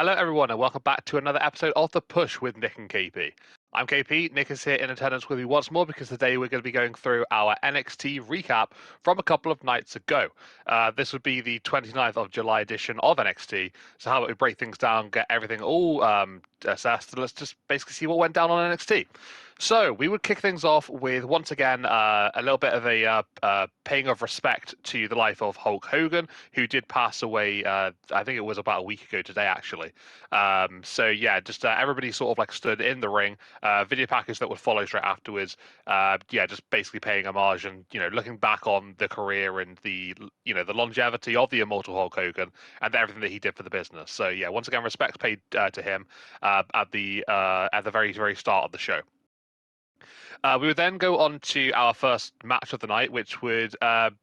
Hello, everyone, and welcome back to another episode of The Push with Nick and KP. I'm KP. Nick is here in attendance with me once more because today we're going to be going through our NXT recap from a couple of nights ago. This would be the 29th of July edition of NXT. So how about we break things down, get everything all assessed, and let's just basically see what went down on NXT. So we would kick things off with, once again, a little bit of a paying of respect to the life of Hulk Hogan, who did pass away, I think it was about a week ago today, actually. So yeah, just everybody sort of like stood in the ring, video package that would follow straight afterwards. Yeah, just basically paying homage and, looking back on the career and the longevity of the immortal Hulk Hogan and everything that he did for the business. So yeah, once again, respect paid to him at the very, very start of the show. We would then go on to our first match of the night, which would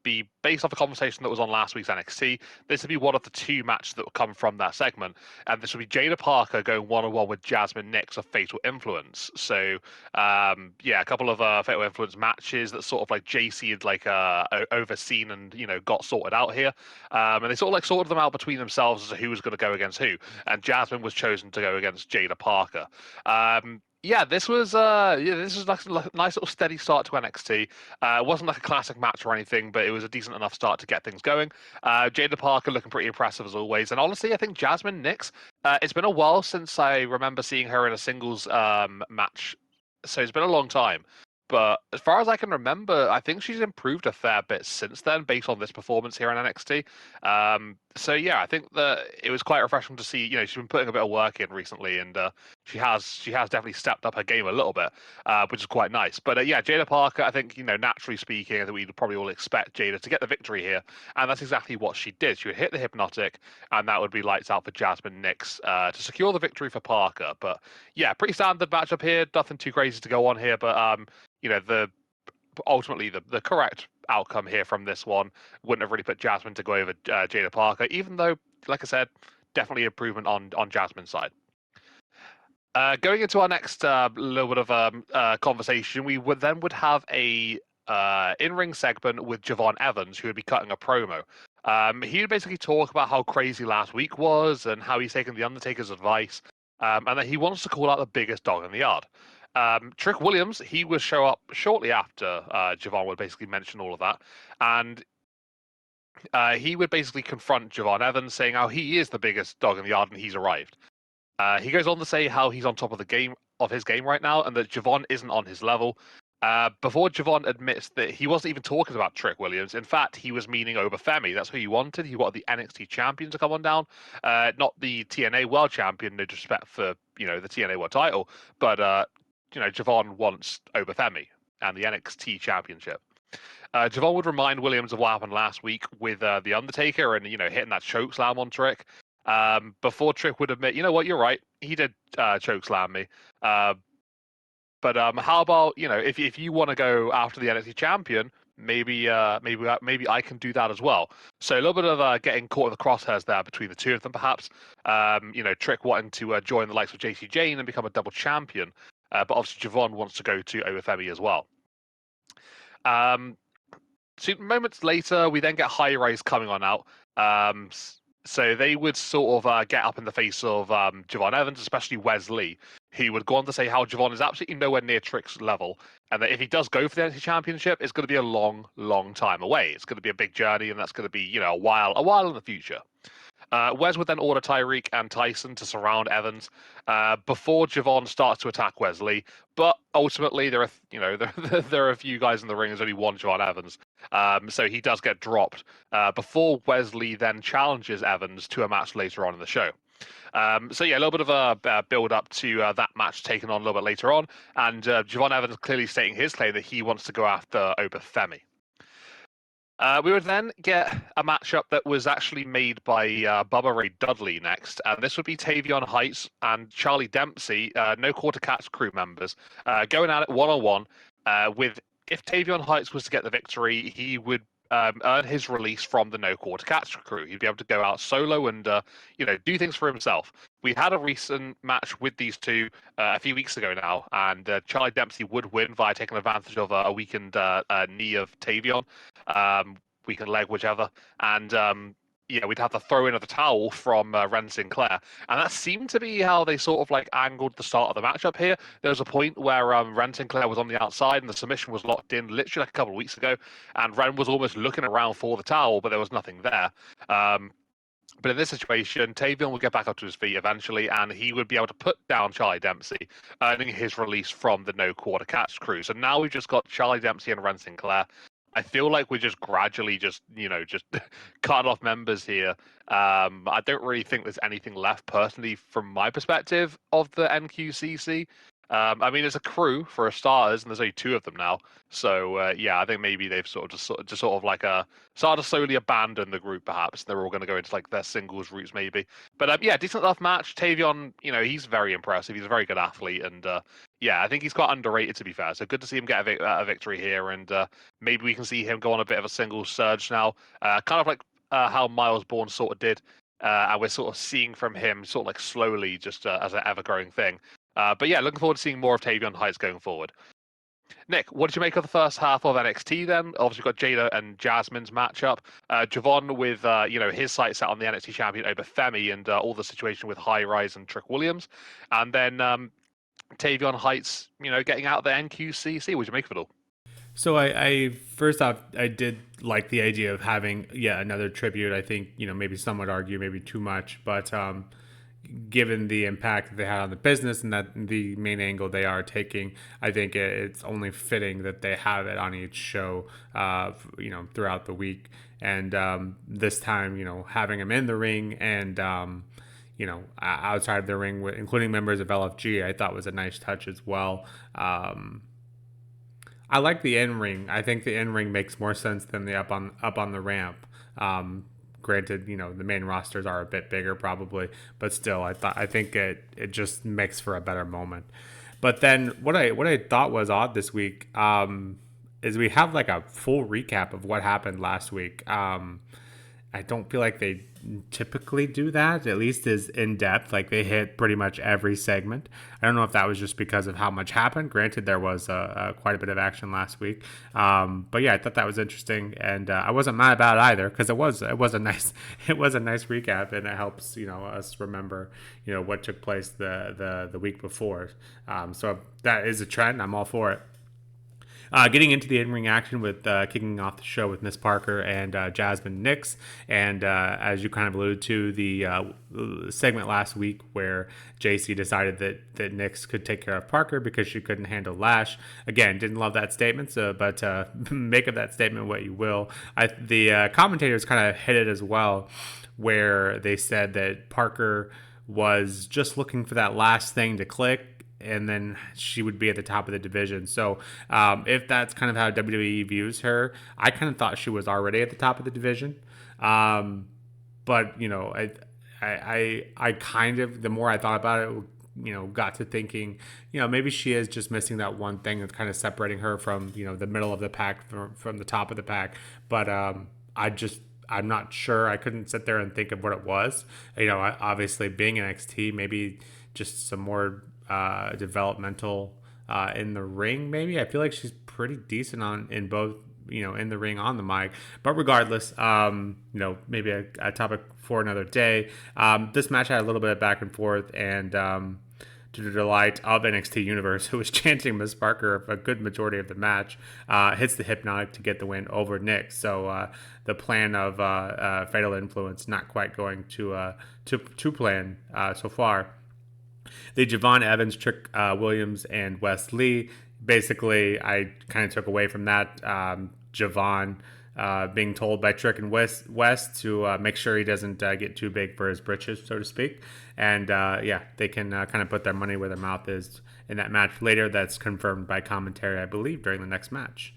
be based off a conversation that was on last week's NXT. This would be one of the two matches that would come from that segment, and this would be Jada Parker going one-on-one with Jasmine Nix of Fatal Influence. So, yeah, a couple of Fatal Influence matches that sort of like JC had like overseen and got sorted out here, and they sort of like sorted them out between themselves as to who was going to go against who, and Jasmine was chosen to go against Jada Parker. Yeah, this was like a nice little steady start to NXT. It wasn't like a classic match or anything, but it was a decent enough start to get things going. Jada Parker looking pretty impressive as always, and honestly, I think Jasmine Nix. It's been a while since I remember seeing her in a singles match, so it's been a long time. But as far as I can remember, I think she's improved a fair bit since then, based on this performance here in NXT. So yeah, I think that it was quite refreshing to see. She's been putting a bit of work in recently, and she has definitely stepped up her game a little bit, which is quite nice. But yeah, Jada Parker, I think naturally speaking, I think we'd probably all expect Jada to get the victory here, and that's exactly what she did. She would hit the hypnotic, and that would be lights out for Jasmine Nix to secure the victory for Parker. But yeah, pretty standard matchup here. Nothing too crazy to go on here, but ultimately the correct outcome here from this one wouldn't have really put Jasmine to go over Jada Parker, even though, like I said, definitely improvement on Jasmine's side. Going into our next little bit of conversation, we would have a in-ring segment with Javon Evans, who would be cutting a promo. He would basically talk about how crazy last week was and how he's taken the Undertaker's advice, and that he wants to call out the biggest dog in the yard. Trick Williams, he would show up shortly after Javon would basically mention all of that, and he would basically confront Javon Evans, saying how he is the biggest dog in the yard and he's arrived. He goes on to say how he's on top of his game right now, and that Javon isn't on his level. Before Javon admits that he wasn't even talking about Trick Williams. In fact, he was meaning Obafemi. That's who he wanted. He wanted the NXT champion to come on down, not the TNA World Champion. No disrespect for the TNA World Title, but Javon wants Obafemi and the NXT Championship. Javon would remind Williams of what happened last week with The Undertaker and, hitting that choke slam on Trick. Before Trick would admit, you know what, you're right, he did choke slam me. But how about, if you want to go after the NXT champion, maybe I can do that as well. So a little bit of getting caught in the crosshairs there between the two of them, perhaps. Trick wanting to join the likes of JC Jane and become a double champion. But obviously Javon wants to go to Obafemi as well. So moments later, we then get High Rise coming on out. So they would sort of get up in the face of Javon Evans, especially Wesley, who would go on to say how Javon is absolutely nowhere near Trick's level, and that if he does go for the NXT Championship, it's going to be a long, long time away. It's going to be a big journey, and that's going to be a while in the future. Wes would then order Tyreek and Tyson to surround Evans before Javon starts to attack Wesley. But ultimately, there are a few guys in the ring. There's only one Javon Evans, so he does get dropped before Wesley then challenges Evans to a match later on in the show. So yeah, a little bit of a build up to that match taken on a little bit later on, and Javon Evans clearly stating his claim that he wants to go after Obafemi. We would then get a matchup that was actually made by Bubba Ray Dudley next, and this would be Tavion Heights and Charlie Dempsey, no quarter catch crew members, going at it one-on-one. With if Tavion Heights was to get the victory, he would earn his release from the no quarter catch crew. He'd be able to go out solo and do things for himself. We had a recent match with these two a few weeks ago now, and Charlie Dempsey would win via taking advantage of a weakened knee of Tavion, weakened leg, whichever. And we'd have the throw in of the towel from Ren Sinclair, and that seemed to be how they sort of like angled the start of the matchup here. There was a point where Ren Sinclair was on the outside and the submission was locked in literally like a couple of weeks ago, and Ren was almost looking around for the towel, but there was nothing there. But in this situation, Tavion would get back up to his feet eventually, and he would be able to put down Charlie Dempsey, earning his release from the No Quarter Catch crew. So now we've just got Charlie Dempsey and Ren Sinclair. I feel like we're just gradually just cutting off members here. I don't really think there's anything left personally from my perspective of the NQCC. I mean, it's a crew for starters, and there's only two of them now. So I think maybe they've started to slowly abandon the group. Perhaps they're all going to go into like their singles routes, maybe. But decent enough match. Tavion, he's very impressive. He's a very good athlete, and I think he's quite underrated to be fair. So good to see him get a victory here, and maybe we can see him go on a bit of a singles surge now, kind of like how Miles Bourne sort of did. And we're sort of seeing from him sort of like slowly just as an ever-growing thing. Looking forward to seeing more of Tavion Heights going forward. Nick, what did you make of the first half of NXT then? Obviously, we've got Jada and Jasmine's matchup. Javon with, his sights set on the NXT champion over Femi and all the situation with High Rise and Trick Williams. And then Tavion Heights, getting out of the NQCC. What did you make of it all? So I first off, I did like the idea of having another tribute. I think maybe some would argue maybe too much, but given the impact that they had on the business and that the main angle they are taking, I think it's only fitting that they have it on each show, throughout the week. And this time, having them in the ring and outside of the ring, including members of LFG, I thought was a nice touch as well. I like the in ring. I think the in ring makes more sense than the up on the ramp. Granted, the main rosters are a bit bigger probably, but still, I think it just makes for a better moment. But then what I thought was odd this week is we have like a full recap of what happened last week. I don't feel like they typically do that, at least is in depth. Like they hit pretty much every segment. I don't know if that was just because of how much happened. Granted, there was quite a bit of action last week. But I thought that was interesting, and I wasn't mad about it either because it was a nice recap, and it helps us remember what took place the week before. So that is a trend. I'm all for it. Getting into the in-ring action with kicking off the show with Miss Parker and Jasmine Nix. And as you kind of alluded to, the segment last week where JC decided that Nix could take care of Parker because she couldn't handle Lash. Again, didn't love that statement, but make of that statement what you will. The commentators kind of hit it as well, where they said that Parker was just looking for that last thing to click, and then she would be at the top of the division. So if that's kind of how WWE views her, I kind of thought she was already at the top of the division. But I kind of, the more I thought about it, got to thinking, maybe she is just missing that one thing that's kind of separating her from, the middle of the pack from the top of the pack. But I'm not sure. I couldn't sit there and think of what it was. Obviously being NXT, maybe just some more developmental in the ring. Maybe I feel like she's pretty decent in both, in the ring, on the mic. But regardless, maybe a topic for another day. This match had a little bit of back and forth, and to the delight of NXT Universe, who was chanting Miss Parker a good majority of the match, hits the Hypnotic to get the win over Nick. So the plan of Fatal Influence not quite going to plan so far. The Javon Evans, Trick Williams, and Wes Lee. Basically, I kind of took away from that. Javon being told by Trick and West to make sure he doesn't get too big for his britches, so to speak. And they can kind of put their money where their mouth is in that match later. That's confirmed by commentary, I believe, during the next match.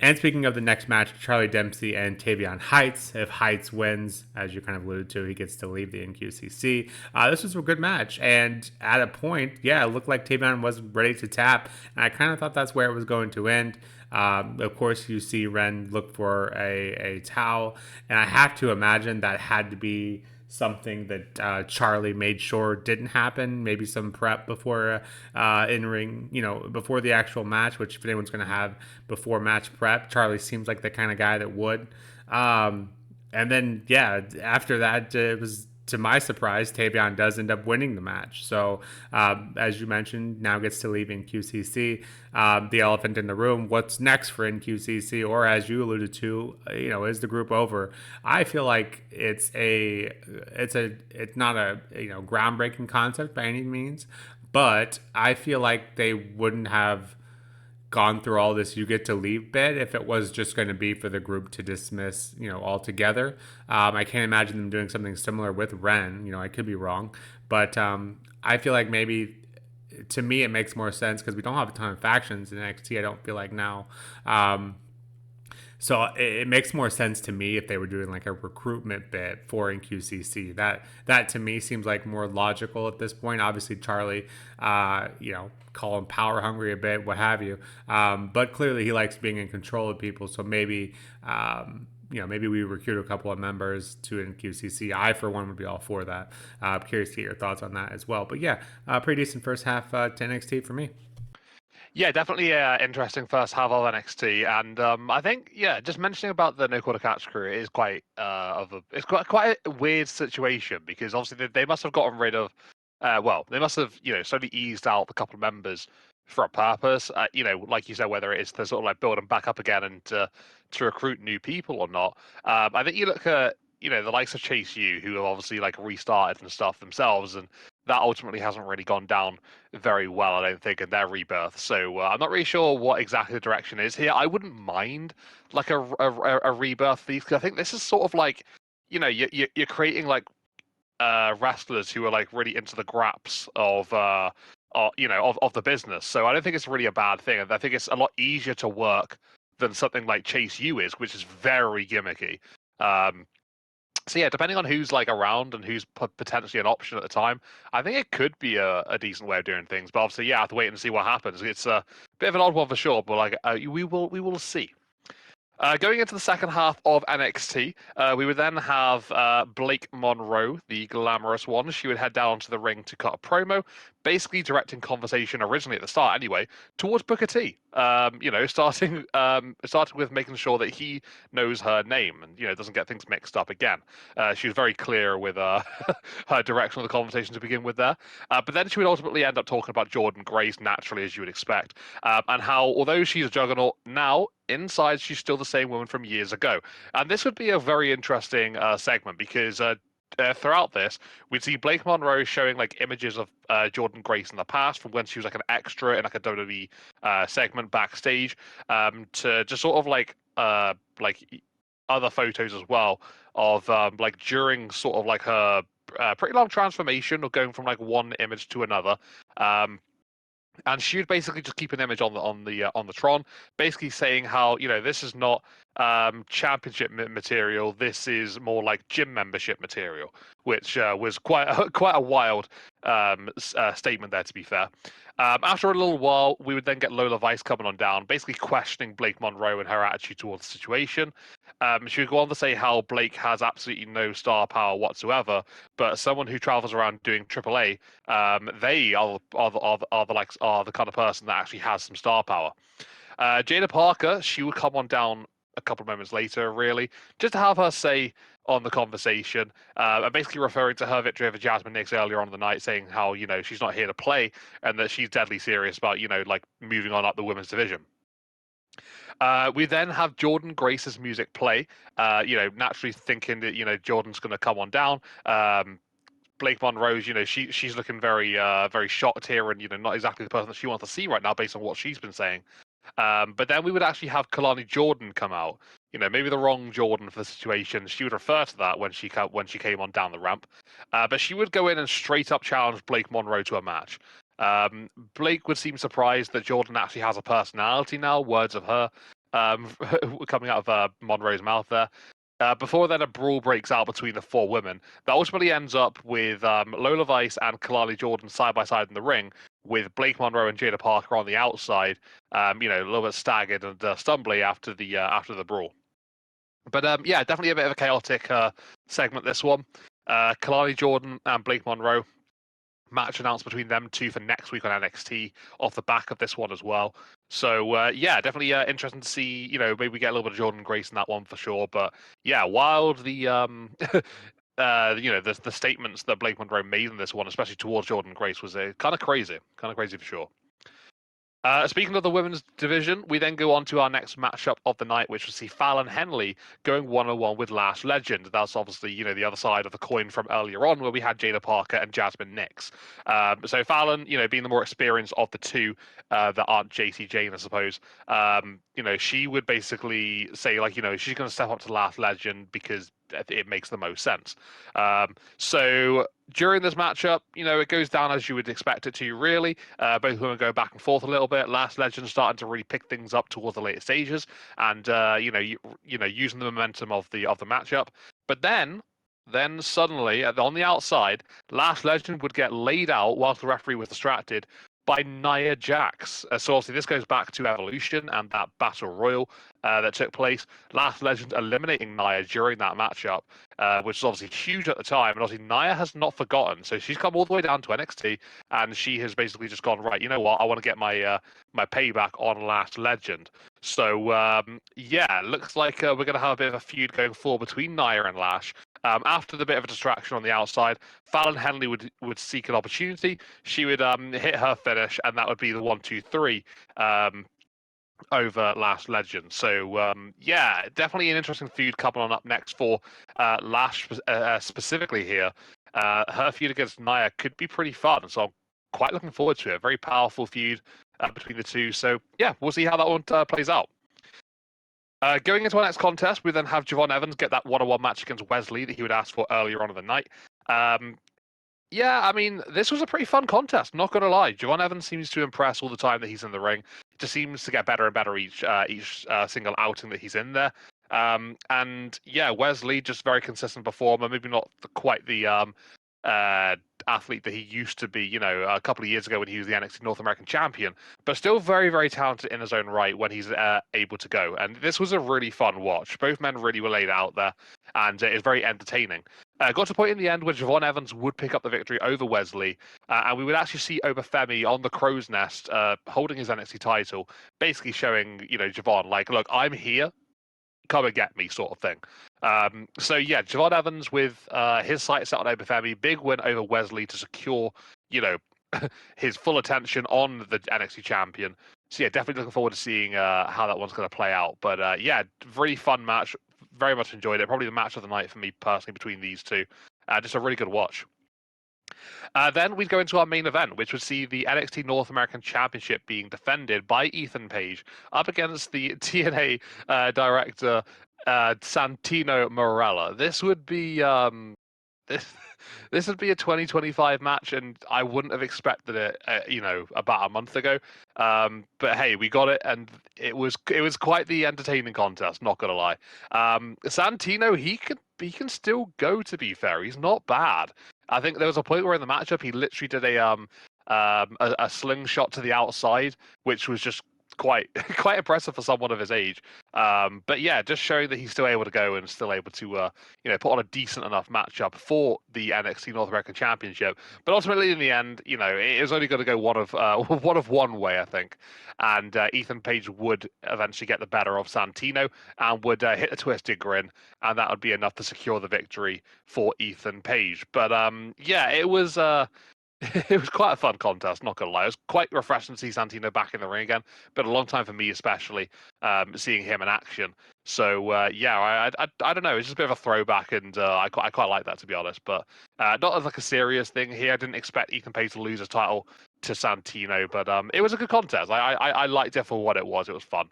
And speaking of the next match, Charlie Dempsey and Tavion Heights. If Heights wins, as you kind of alluded to, he gets to leave the NQCC. This was a good match. And at a point, it looked like Tavion was ready to tap. And I kind of thought that's where it was going to end. Of course, you see Ren look for a towel. And I have to imagine that had to be something that Charlie made sure didn't happen. Maybe some prep before in ring, before the actual match, which if anyone's going to have before match prep, Charlie seems like the kind of guy that would. And then, yeah, after that, it was to my surprise, Tavion does end up winning the match. So, as you mentioned, now gets to leave in QCC. The elephant in the room. What's next for NQCC? Or as you alluded to, is the group over? I feel like it's not a groundbreaking concept by any means, but I feel like they wouldn't have gone through all this you get to leave bit if it was just going to be for the group to dismiss altogether. I can't imagine them doing something similar with Ren. I could be wrong, but I feel like maybe to me it makes more sense because we don't have a ton of factions in NXT. I don't feel like now. So it makes more sense to me if they were doing like a recruitment bit for NQCC. That to me seems like more logical at this point. Obviously, Charlie, call him power hungry a bit, what have you. But clearly, he likes being in control of people. So maybe maybe we recruit a couple of members to NQCC. I, for one, would be all for that. I'm curious to get your thoughts on that as well. But yeah, pretty decent first half to NXT for me. Yeah, definitely interesting first half of NXT, and I think just mentioning about the No Quarter Catch crew is quite it's quite a weird situation because obviously they must have gotten rid of, they must have slowly eased out a couple of members for a purpose. Like you said, whether it is to sort of like build them back up again and to recruit new people or not. I think you look at the likes of Chase U, who have obviously like restarted and stuff themselves, and that ultimately hasn't really gone down very well, I don't think, in their rebirth. So I'm not really sure what exactly the direction is here. I wouldn't mind like a rebirth of these because I think this is sort of like, you're creating like wrestlers who are like really into the graps of the business. So I don't think it's really a bad thing. And I think it's a lot easier to work than something like Chase U is, which is very gimmicky. So yeah, depending on who's like around and who's potentially an option at the time, I think it could be a decent way of doing things. But obviously, yeah, I have to wait and see what happens. It's a bit of an odd one for sure, but like we will see. Going into the second half of NXT, we would then have Blake Monroe, the glamorous one. She would head down to the ring to cut a promo, basically directing conversation originally at the start, anyway, towards Booker T. Starting with making sure that he knows her name and doesn't get things mixed up again. She was very clear with her direction of the conversation to begin with there. But then she would ultimately end up talking about Jordan Grace naturally, as you would expect, and how although she's a juggernaut now, inside she's still the same woman from years ago. And this would be a very interesting segment because throughout this, we'd see Blake Monroe showing like images of Jordan Grace in the past from when she was like an extra in like a WWE segment backstage, to just sort of like other photos as well of like during sort of like her pretty long transformation of going from like one image to another. And she would basically just keep an image on the Tron, basically saying how this is not championship material. This is more like gym membership material, which was quite a wild statement there. To be fair, after a little while, we would then get Lola Vice coming on down, basically questioning Blake Monroe and her attitude towards the situation. She would go on to say how Blake has absolutely no star power whatsoever, but someone who travels around doing AAA, they are the kind of person that actually has some star power. Jada Parker, she would come on down a couple of moments later, really, just to have her say on the conversation, and basically referring to her victory over Jasmine Nix earlier on in the night, saying how she's not here to play and that she's deadly serious about like moving on up the women's division. We then have Jordan Grace's music play, naturally thinking that Jordan's going to come on down. Blake Monroe's, she's looking very shocked here, and not exactly the person that she wants to see right now, based on what she's been saying. But then we would actually have Kalani Jordan come out. Maybe the wrong Jordan for the situation. She would refer to that when she came on down the ramp. But she would go in and straight up challenge Blake Monroe to a match. Blake would seem surprised that Jordan actually has a personality now. Words of her coming out of Monroe's mouth there. Before then, a brawl breaks out between the four women that ultimately ends up with Lola Vice and Kalali Jordan side by side in the ring, with Blake Monroe and Jada Parker on the outside, a little bit staggered and stumbly after the brawl. But yeah, definitely a bit of a chaotic segment, this one. Kalani Jordan and Blake Monroe match announced between them two for next week on NXT off the back of this one as well. So yeah, definitely interesting to see. Maybe we get a little bit of Jordan Grace in that one for sure. But yeah, wild the the statements that Blake Monroe made in this one, especially towards Jordan Grace, was kind of crazy for sure. Speaking of the women's division, we then go on to our next matchup of the night, which will see Fallon Henley going one-on-one with Lash Legend. That's obviously, the other side of the coin from earlier on, where we had Jada Parker and Jasmine Nix. So Fallon, being the more experienced of the two that aren't JC Jane, I suppose, she would basically say, like, she's going to step up to Lash Legend because it makes the most sense. So during this matchup, it goes down as you would expect it to, really. Both women go back and forth a little bit. Last Legend starting to really pick things up towards the later stages, and using the momentum of the matchup. But then suddenly on the outside, Last Legend would get laid out whilst the referee was distracted by Nia Jax. So obviously this goes back to Evolution and that Battle Royal that took place. Last Legend eliminating Nia during that matchup, which is obviously huge at the time. And obviously Nia has not forgotten. So she's come all the way down to NXT, and she has basically just gone, right, you know what? I want to get my my payback on Last Legend. So yeah, looks like we're going to have a bit of a feud going forward between Nia and Lash. After the bit of a distraction on the outside, Fallon Henley would seek an opportunity. She would hit her finish, and that would be the 1-2-3 over Lash Legend. So yeah, definitely an interesting feud coming on up next for Lash specifically here. Her feud against Nia could be pretty fun, so I'm quite looking forward to it. Very powerful feud between the two. So yeah, we'll see how that one plays out. Going into our next contest, we then have Javon Evans get that one-on-one match against Wesley that he would ask for earlier on in the night. Yeah, I mean, this was a pretty fun contest, not going to lie. Javon Evans seems to impress all the time that he's in the ring. Just seems to get better and better each single outing that he's in there. And yeah, Wesley, just very consistent performer, maybe not quite the athlete that he used to be, a couple of years ago when he was the NXT North American champion, but still very, very talented in his own right when he's able to go. And this was a really fun watch. Both men really were laid out there, and it's very entertaining. Got to a point in the end where Javon Evans would pick up the victory over Wesley, and we would actually see Obafemi on the crow's nest holding his NXT title, basically showing, Javon, like, look, I'm here, come and get me, sort of thing. So yeah, Javon Evans with his sights set on Obafemi, big win over Wesley to secure, his full attention on the NXT champion. So yeah, definitely looking forward to seeing how that one's going to play out. But yeah, really fun match. Very much enjoyed it. Probably the match of the night for me personally between these two. Just a really good watch. Then we'd go into our main event, which would see the NXT North American Championship being defended by Ethan Page up against the TNA director Santino Marella. This would be this this would be a 2025 match, and I wouldn't have expected it, about a month ago. But hey, we got it, and it was quite the entertaining contest. Not gonna lie, Santino he can still go. To be fair, he's not bad. I think there was a point where in the matchup he literally did a slingshot to the outside, which was just quite quite impressive for someone of his age. But yeah, just showing that he's still able to go and still able to put on a decent enough matchup for the NXT North American Championship. But ultimately, in the end, it was only going to go one of one way, I think. And Ethan Page would eventually get the better of Santino and would hit the twisted grin, and that would be enough to secure the victory for Ethan Page. But yeah, it was. It was quite a fun contest, not gonna lie. It was quite refreshing to see Santino back in the ring again. Been a long time for me, especially seeing him in action. So yeah, I don't know. It's just a bit of a throwback, and I quite like that, to be honest. But not as like a serious thing here. I didn't expect Ethan Page to lose his title to Santino, but it was a good contest. I liked it for what it was. It was fun.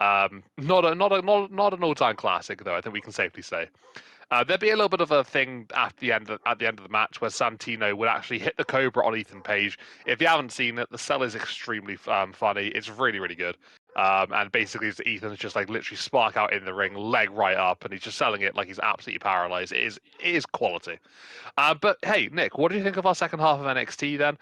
Not an all-time classic though. I think we can safely say. There'd be a little bit of a thing at the end of the match where Santino would actually hit the Cobra on Ethan Page. If you haven't seen it, the sell is extremely funny. It's really, really good. And basically, Ethan's just like literally spark out in the ring, leg right up, and he's just selling it like he's absolutely paralyzed. It is quality. But hey, Nick, what do you think of our second half of NXT then?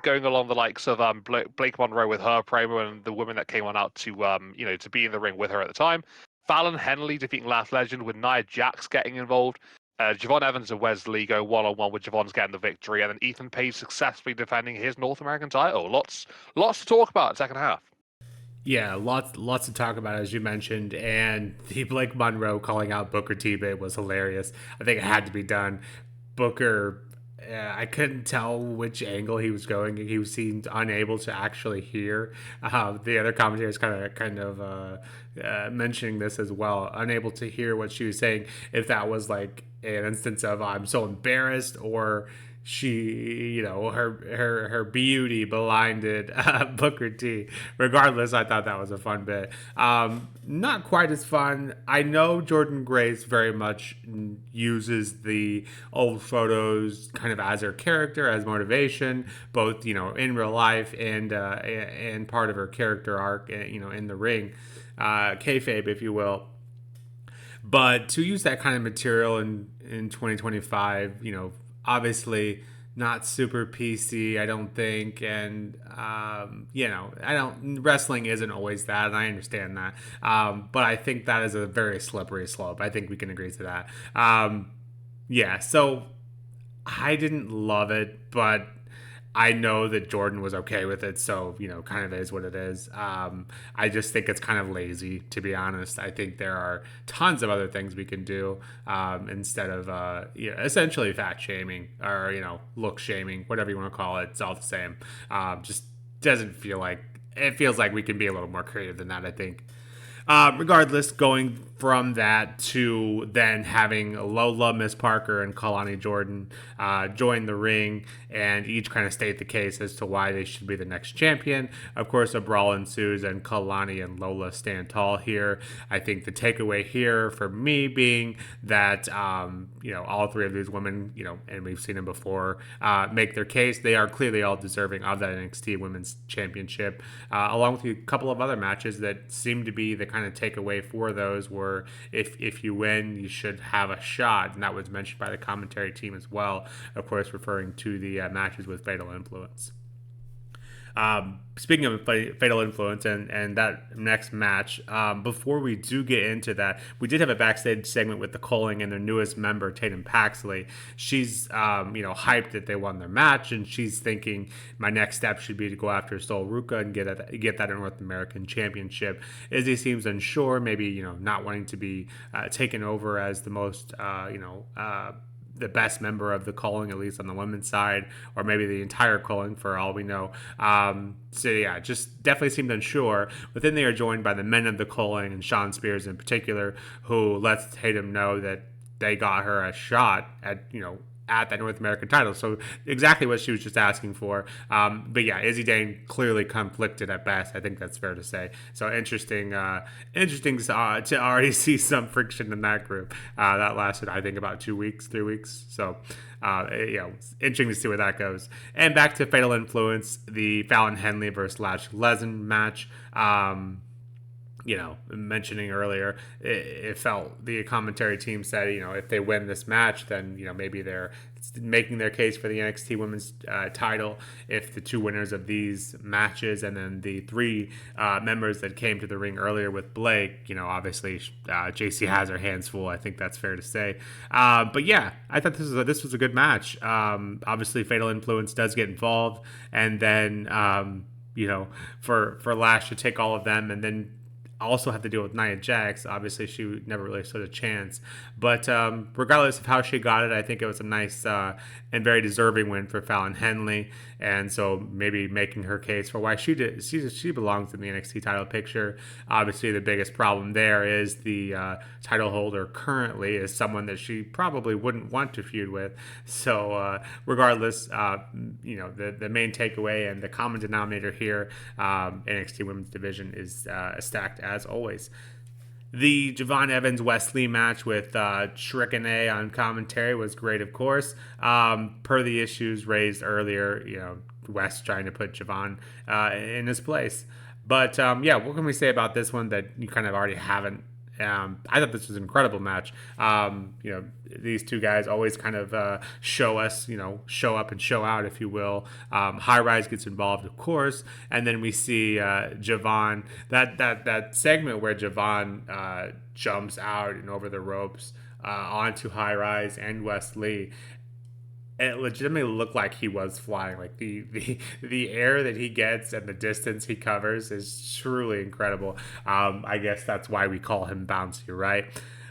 Going along the likes of Blake Monroe with her promo and the women that came on out to to be in the ring with her at the time. Fallon Henley defeating Last Legend with Nia Jax getting involved. Javon Evans and Wesley go one-on-one with Javon's getting the victory, and then Ethan Page successfully defending his North American title. Lots to talk about in the second half. Yeah, lots to talk about, as you mentioned, and the Blake Monroe calling out Booker T bit was hilarious. I think it had to be done. Booker, I couldn't tell which angle he was going. He seemed unable to actually hear. The other commentators mentioning this as well, unable to hear what she was saying. If that was like an instance of I'm so embarrassed, or she, her beauty blinded Booker T. Regardless, I thought that was a fun bit. Not quite as fun. I know Jordan Grace very much uses the old photos kind of as her character, as motivation, both in real life and part of her character arc, in the ring, kayfabe, if you will. But to use that kind of material in 2025, obviously not super PC, I don't think, and I don't. Wrestling isn't always that, and I understand that. But I think that is a very slippery slope. I think we can agree to that. So I didn't love it, but I know that Jordan was okay with it, so kind of is what it is. I just think it's kind of lazy, to be honest. I think there are tons of other things we can do instead of essentially fat shaming or look shaming, whatever you want to call it. It's all the same. Just doesn't feel like it feels like we can be a little more creative than that, I think. Regardless, going from that to then having Lola, Miss Parker, and Kalani Jordan join the ring and each kind of state the case as to why they should be the next champion. Of course, a brawl ensues and Kalani and Lola stand tall here. I think the takeaway here for me being that, all three of these women, and we've seen them before, make their case. They are clearly all deserving of that NXT Women's Championship, along with a couple of other matches that seem to be the kind of takeaway for those were if you win, you should have a shot, and that was mentioned by the commentary team as well, of course referring to the matches with Fatal Influence. Speaking of Fatal Influence and that next match, before we do get into that, we did have a backstage segment with the Colling and their newest member, Tatum Paxley. She's, hyped that they won their match, and she's thinking my next step should be to go after Sol Ruca and get that North American Championship. Izzy seems unsure, maybe, not wanting to be taken over as the most, the best member of the Calling, at least on the women's side, or maybe the entire Calling for all we know. Just definitely seemed unsure. But then they are joined by the men of the Calling and Sean Spears in particular, who lets Tatum know that they got her a shot at that North American title. So exactly what she was just asking for. Izzy Dane clearly conflicted at best. I think that's fair to say. So interesting to already see some friction in that group. That lasted, I think, about 3 weeks. So, it's interesting to see where that goes. And back to Fatal Influence, the Fallon Henley versus Lash Lesin match. Mentioning earlier, it felt the commentary team said, if they win this match, then, maybe they're making their case for the NXT Women's title. If the two winners of these matches and then the three members that came to the ring earlier with Blake, obviously JC has her hands full. I think that's fair to say. I thought this was a good match. Obviously, Fatal Influence does get involved, and then for Lash to take all of them and then also have to deal with Nia Jax. Obviously, she never really stood a chance. But regardless of how she got it, I think it was a nice and very deserving win for Fallon Henley. And so maybe making her case for why she belongs in the NXT title picture. Obviously, the biggest problem there is the title holder currently is someone that she probably wouldn't want to feud with. So regardless, the main takeaway and the common denominator here, NXT Women's Division is stacked as always. The Javon Evans Wesley match with Shrikane on commentary was great, of course. Per the issues raised earlier, West trying to put Javon in his place. But what can we say about this one that you kind of already haven't? I thought this was an incredible match. These two guys always kind of show up and show out, if you will. High Rise gets involved, of course, and then we see Javon. That segment where Javon jumps out and over the ropes onto High Rise and West Lee, it legitimately looked like he was flying. Like the air that he gets and the distance he covers is truly incredible. I guess that's why we call him bouncy, right?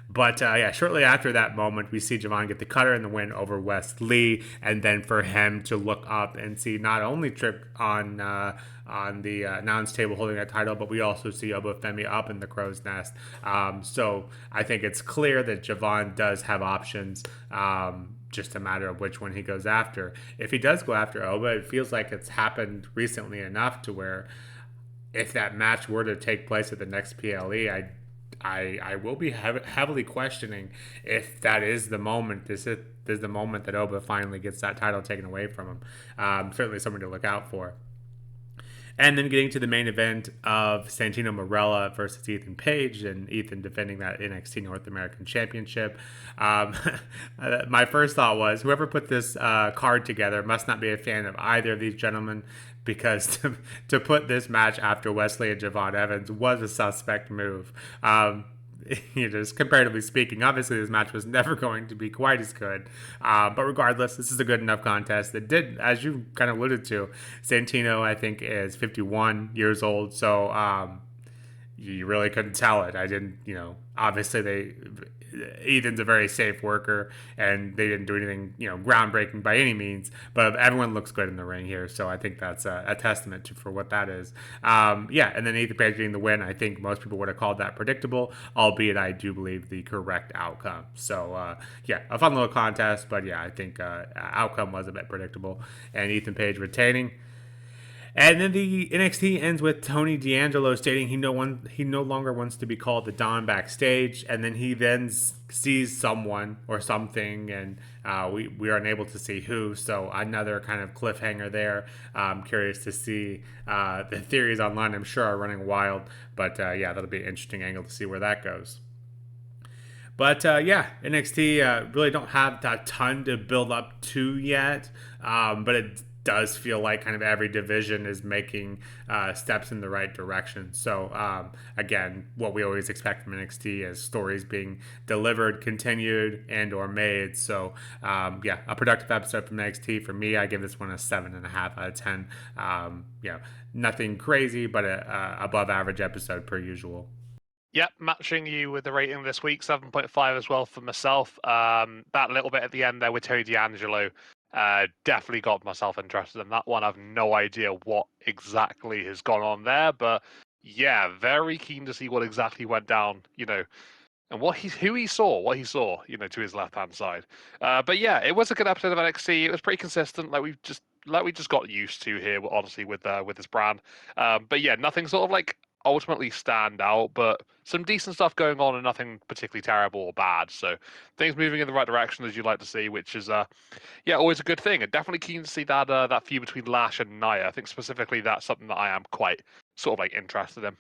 But yeah, shortly after that moment, we see Javon get the cutter and the win over West Lee, and then for him to look up and see not only Trick on the announce table holding that title, but we also see Obafemi up in the crow's nest. So I think it's clear that Javon does have options. Just a matter of which one he goes after. If he does go after Oba, it feels like it's happened recently enough to where if that match were to take place at the next PLE, I will be heavily questioning if that is the moment. Is the moment that Oba finally gets that title taken away from him. Certainly something to look out for. And then getting to the main event of Santino Marella versus Ethan Page, and Ethan defending that NXT North American Championship. Um, my first thought was whoever put this card together must not be a fan of either of these gentlemen, because to put this match after Wesley and Javon Evans was a suspect move. Just comparatively speaking, obviously this match was never going to be quite as good. But regardless, this is a good enough contest that did, as you kind of alluded to, Santino, I think, is 51 years old. So you really couldn't tell it. I didn't, obviously Ethan's a very safe worker and they didn't do anything, groundbreaking by any means, but everyone looks good in the ring here. So I think that's a testament for what that is. Yeah. And then Ethan Page getting the win, I think most people would have called that predictable, albeit I do believe the correct outcome. So yeah, a fun little contest, but yeah, I think outcome was a bit predictable, and Ethan Page retaining. And then the NXT ends with Tony D'Angelo stating he no longer wants to be called the Don backstage, and then he then sees someone or something, and we are unable to see who. So another kind of cliffhanger there. I'm curious to see the theories online. I'm sure are running wild, but yeah, that'll be an interesting angle to see where that goes. But yeah, NXT really don't have a ton to build up to yet, but it does feel like kind of every division is making steps in the right direction. So again, what we always expect from NXT is stories being delivered, continued, and or made. So yeah, a productive episode from NXT. For me, I give this one a 7.5 out of 10. Nothing crazy, but a above average episode per usual. Yep, matching you with the rating this week, 7.5 as well for myself. That little bit at the end there with Tony D'Angelo definitely got myself interested in that one. I've no idea what exactly has gone on there, but yeah, very keen to see what exactly went down, and what what he saw, to his left hand side. But yeah, it was a good episode of NXT. It was pretty consistent, like we just got used to here, honestly, with this brand. But yeah, nothing sort of like ultimately stand out, but some decent stuff going on and nothing particularly terrible or bad. So things moving in the right direction as you like to see, which is yeah, always a good thing. And definitely keen to see that feud between Lash and Nia. I think specifically that's something that I am quite sort of like interested in.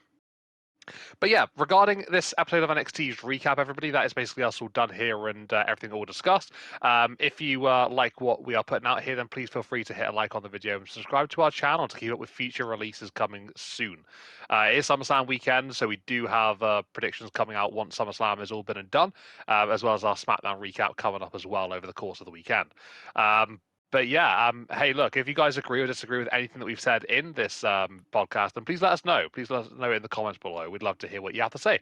But yeah, regarding this episode of NXT's recap, everybody, that is basically us all done here and everything all discussed. If you like what we are putting out here, then please feel free to hit a like on the video and subscribe to our channel to keep up with future releases coming soon. It is SummerSlam weekend, so we do have predictions coming out once SummerSlam has all been and done, as well as our SmackDown recap coming up as well over the course of the weekend. But yeah, hey, look, if you guys agree or disagree with anything that we've said in this podcast, then please let us know. Please let us know in the comments below. We'd love to hear what you have to say.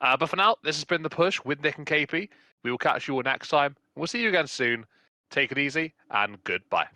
But for now, this has been The Push with Nick and KP. We will catch you all next time. We'll see you again soon. Take it easy and goodbye.